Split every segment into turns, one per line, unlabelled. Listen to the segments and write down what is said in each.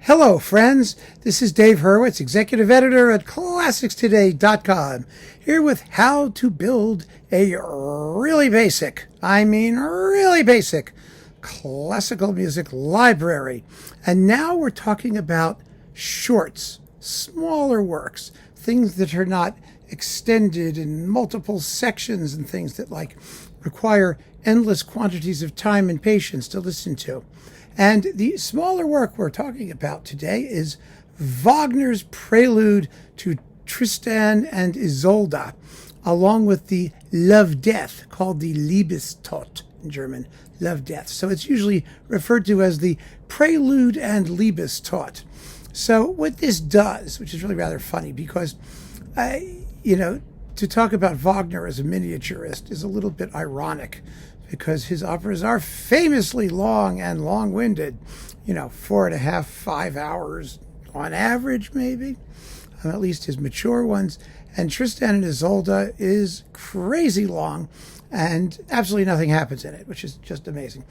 Hello, friends. This is Dave Hurwitz, executive editor at ClassicsToday.com, here with how to build a really basic classical music library. And now we're talking about shorts, smaller works, things that are not extended in multiple sections and things that require endless quantities of time and patience to listen to. And the smaller work we're talking about today is Wagner's Prelude to Tristan and Isolde, along with the Love-Death, called the Liebestod in German, Love-Death. So it's usually referred to as the Prelude and Liebestod. So what this does, which is really rather funny, because, to talk about Wagner as a miniaturist is a little bit ironic, because his operas are famously long and long-winded, 4.5, 5 hours on average, maybe, at least his mature ones. And Tristan and Isolde is crazy long, and absolutely nothing happens in it, which is just amazing.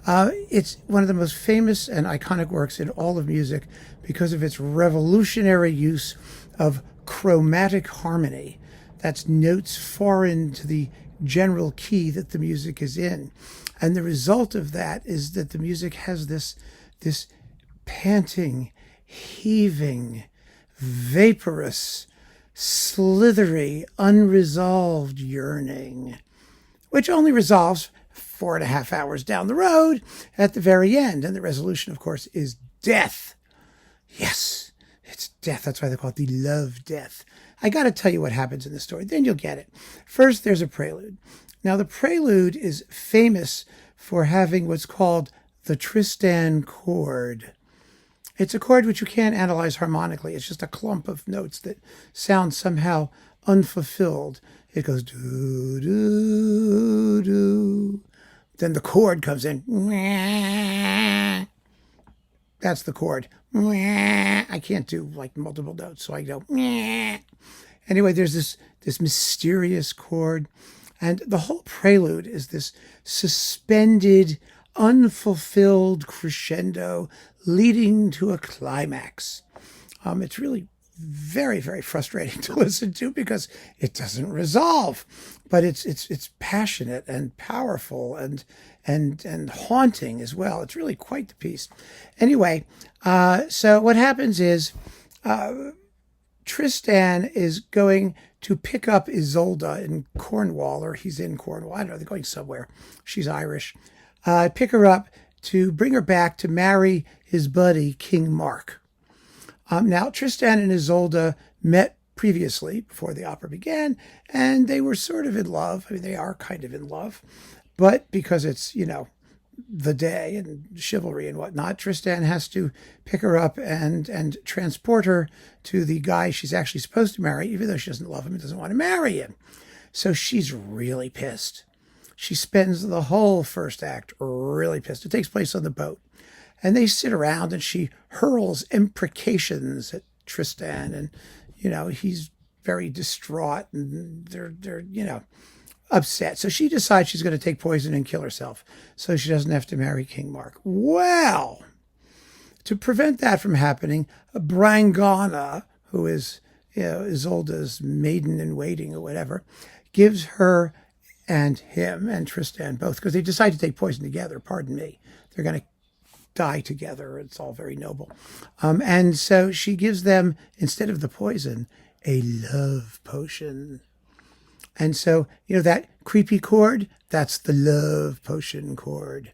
It's one of the most famous and iconic works in all of music because of its revolutionary use of chromatic harmony. That's notes foreign to the general key that the music is in. And the result of that is that the music has this panting, heaving, vaporous, slithery, unresolved yearning, which only resolves 4.5 hours down the road at the very end. And the resolution, of course, is death. Yes, it's death. That's why they call it the Love-Death. I got to tell you what happens in the story, then you'll get it. First, there's a prelude. Now, the prelude is famous for having what's called the Tristan chord. It's a chord which you can't analyze harmonically. It's just a clump of notes that sound somehow unfulfilled. It goes do, do, do. Then the chord comes in. That's the chord. I can't do multiple notes, so I go. Anyway, there's this mysterious chord, and the whole prelude is this suspended, unfulfilled crescendo leading to a climax. It's really very, very frustrating to listen to because it doesn't resolve, but it's passionate and powerful and haunting as well. It's really quite the piece. Anyway, so what happens is Tristan is going to pick up Isolde in Cornwall, or he's in Cornwall. I don't know, they're going somewhere. She's Irish. Pick her up to bring her back to marry his buddy, King Mark. Now, Tristan and Isolde met previously, before the opera began, and they were sort of in love. I mean, they are kind of in love. But because it's, the day and chivalry and whatnot, Tristan has to pick her up and transport her to the guy she's actually supposed to marry, even though she doesn't love him and doesn't want to marry him. So she's really pissed. She spends the whole first act really pissed. It takes place on the boat. And they sit around and she hurls imprecations at Tristan. And, he's very distraught and they're upset. So she decides she's going to take poison and kill herself so she doesn't have to marry King Mark. Well, to prevent that from happening, Brangana, who is Isolde's maiden in waiting or whatever, gives her and him and Tristan both, because they decide to take poison together, pardon me. They're going to die together. It's all very noble. And so she gives them, instead of the poison, a love potion. And so, that creepy chord, that's the love potion chord.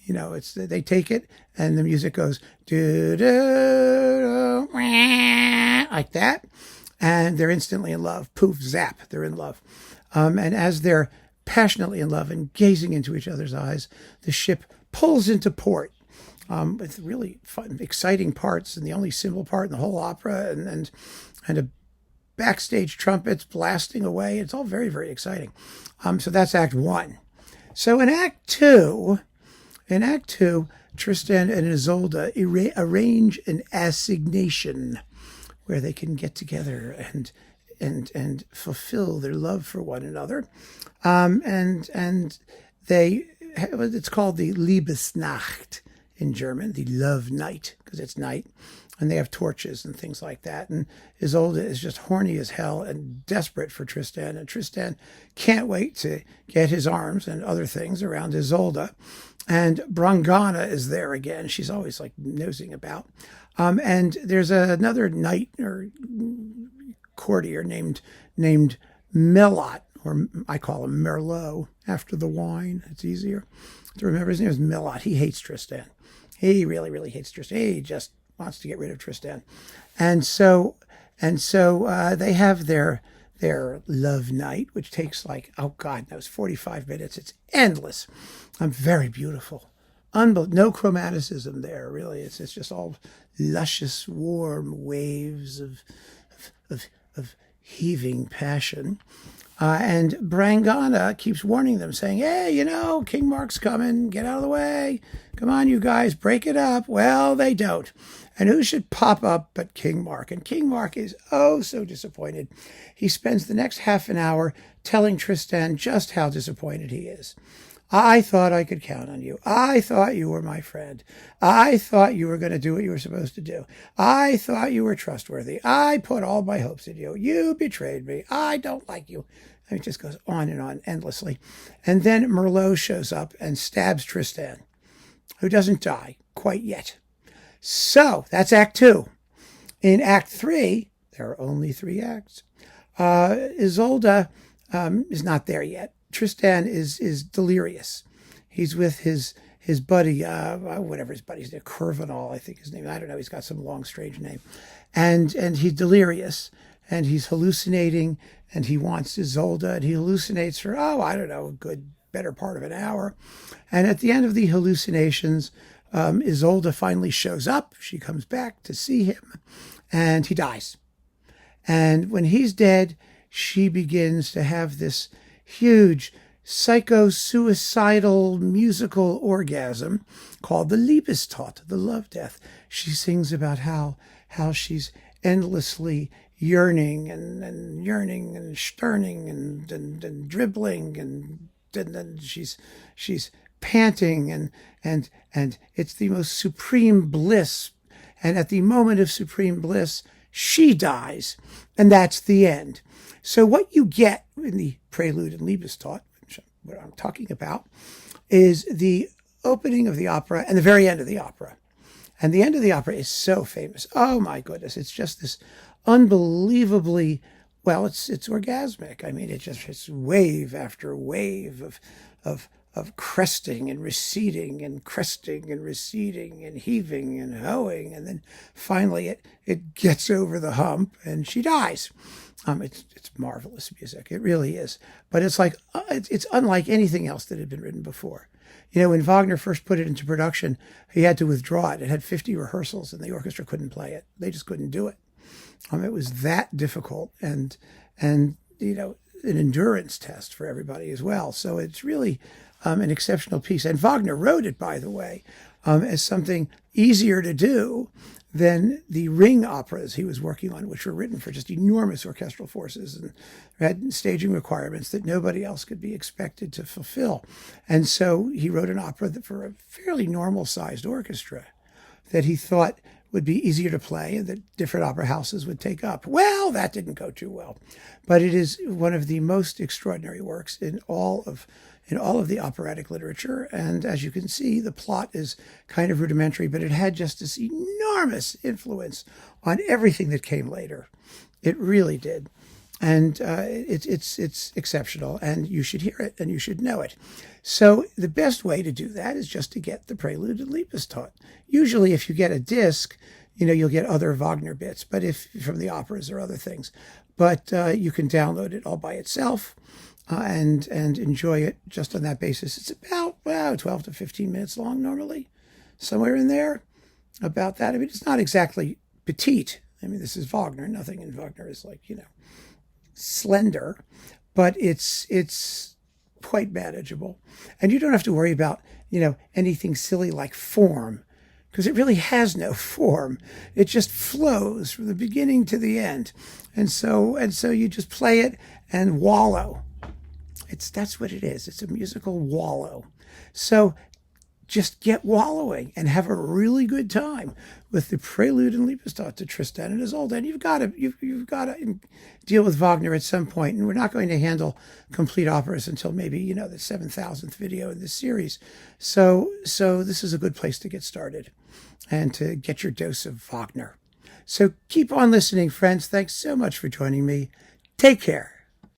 They take it and the music goes do, do, do, like that. And they're instantly in love. Poof, zap, they're in love. And as they're passionately in love and gazing into each other's eyes, the ship pulls into port with really fun, exciting parts, and the only simple part in the whole opera, and a backstage trumpets blasting away. It's all very, very exciting. So that's Act 1. So in Act 2, Tristan and Isolde arrange an assignation where they can get together and fulfill their love for one another. And it's called the Liebesnacht in German, the Love Night, because it's night, and they have torches and things like that. And Isolde is just horny as hell and desperate for Tristan, and Tristan can't wait to get his arms and other things around Isolde. And Brangana is there again. She's always like nosing about. And there's another knight or courtier named Melot, or I call him Merlot after the wine. It's easier to remember. His name is Melot. He hates Tristan. He really, really hates Tristan. He just wants to get rid of Tristan. And so they have their love night, which takes like, oh God knows, 45 minutes. It's endless. Very beautiful. No chromaticism there, really. It's just all luscious, warm waves of heaving passion. And Brangana keeps warning them, saying, hey, King Mark's coming. Get out of the way. Come on, you guys, break it up. Well, they don't. And who should pop up but King Mark? And King Mark is oh so disappointed. He spends the next half an hour telling Tristan just how disappointed he is. I thought I could count on you. I thought you were my friend. I thought you were going to do what you were supposed to do. I thought you were trustworthy. I put all my hopes in you. You betrayed me. I don't like you. And it just goes on and on endlessly. And then Merlot shows up and stabs Tristan, who doesn't die quite yet. So that's Act 2. In Act 3, there are only 3 acts. Isolde is not there yet. Tristan is delirious. He's with his buddy, whatever his buddy's name, Curvinal, I think his name. I don't know. He's got some long, strange name. And he's delirious, and he's hallucinating, and he wants Isolde, and he hallucinates for, I don't know, better part of an hour. And at the end of the hallucinations, Isolde finally shows up. She comes back to see him, and he dies. And when he's dead, she begins to have this huge psycho-suicidal musical orgasm called the Liebestod, the love death. She sings about how she's endlessly yearning and yearning and sterning and dribbling and then she's panting and it's the most supreme bliss. And at the moment of supreme bliss, she dies, and that's the end. So what you get in the Prelude and Liebestod, which what I'm talking about, is the opening of the opera and the very end of the opera. And the end of the opera is so famous. Oh my goodness, it's just this unbelievably, well, it's orgasmic. I mean, it's wave after wave of cresting and receding and cresting and receding and heaving and hoeing, and then finally it gets over the hump and she dies. It's marvelous music. It really is. But it's like it's unlike anything else that had been written before. When Wagner first put it into production, he had to withdraw it. It had 50 rehearsals, and the orchestra couldn't play it. They just couldn't do it. It was that difficult, and an endurance test for everybody as well. So it's really an exceptional piece. And Wagner wrote it, by the way, as something easier to do than the ring operas he was working on, which were written for just enormous orchestral forces and had staging requirements that nobody else could be expected to fulfill. And so he wrote an opera that for a fairly normal-sized orchestra that he thought would be easier to play and that different opera houses would take up. Well, that didn't go too well. But it is one of the most extraordinary works in all of the operatic literature. And as you can see, the plot is kind of rudimentary, but it had just this enormous influence on everything that came later. It really did. And it's exceptional, and you should hear it, and you should know it. So the best way to do that is just to get the Prelude and Liebestod. Usually if you get a disc, you'll get other Wagner bits, but if from the operas or other things. But you can download it all by itself and enjoy it just on that basis. It's about 12 to 15 minutes long normally, somewhere in there, about that. I mean, it's not exactly petite. I mean, this is Wagner. Nothing in Wagner is like, slender, but it's quite manageable. And you don't have to worry about, anything silly like form, because it really has no form. It just flows from the beginning to the end. And so you just play it and wallow. That's what it is. It's a musical wallow. So just get wallowing and have a really good time with the Prelude and Liebestod to Tristan and Isolde. And you've got to deal with Wagner at some point. And we're not going to handle complete operas until maybe, the 7,000th video in this series. So this is a good place to get started and to get your dose of Wagner. So keep on listening, friends. Thanks so much for joining me. Take care.